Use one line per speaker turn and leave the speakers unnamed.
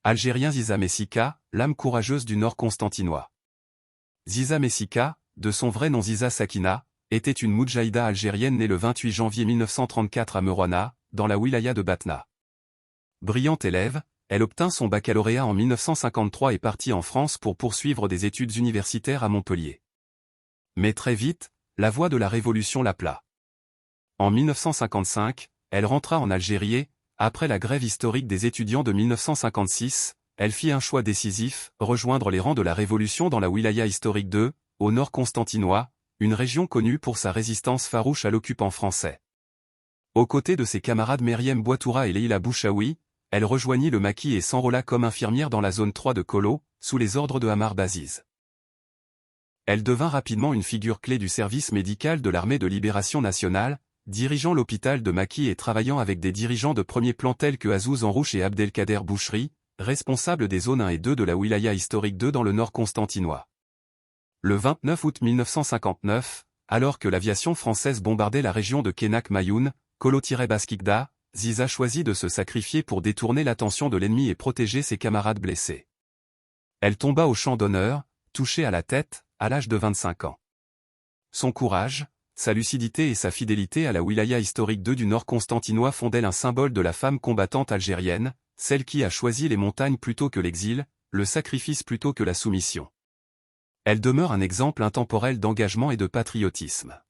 Algérien Ziza Messika, l'âme courageuse du Nord constantinois. Ziza Messika, de son vrai nom Ziza Sakina, était une moudjahida algérienne née le 28 janvier 1934 à Merouana, dans la wilaya de Batna. Brillante élève, elle obtint son baccalauréat en 1953 et partit en France pour poursuivre des études universitaires à Montpellier. Mais très vite, la voie de la Révolution l'appela. En 1955, elle rentra en Algérie et, après la grève historique des étudiants de 1956, elle fit un choix décisif, rejoindre les rangs de la Révolution dans la wilaya historique de, au nord constantinois, une région connue pour sa résistance farouche à l'occupant français. Aux côtés de ses camarades Meriem Bouatoura et Leila Bouchaoui, elle rejoignit le maquis et s'enrôla comme infirmière dans la zone 3 de Kolo, sous les ordres de Hamar Baziz. Elle devint rapidement une figure clé du service médical de l'armée de libération nationale, dirigeant l'hôpital de Maki et travaillant avec des dirigeants de premier plan tels que Azouz Enrouche et Abdelkader Bouchri, responsables des zones 1 et 2 de la wilaya historique 2 dans le nord constantinois. Le 29 août 1959, alors que l'aviation française bombardait la région de Kenak Mayoun, Kolo-Baskikda, Ziza choisit de se sacrifier pour détourner l'attention de l'ennemi et protéger ses camarades blessés. Elle tomba au champ d'honneur, touchée à la tête, à l'âge de 25 ans. Son courage, sa lucidité et sa fidélité à la wilaya historique 2 du nord constantinois font d'elle un symbole de la femme combattante algérienne, celle qui a choisi les montagnes plutôt que l'exil, le sacrifice plutôt que la soumission. Elle demeure un exemple intemporel d'engagement et de patriotisme.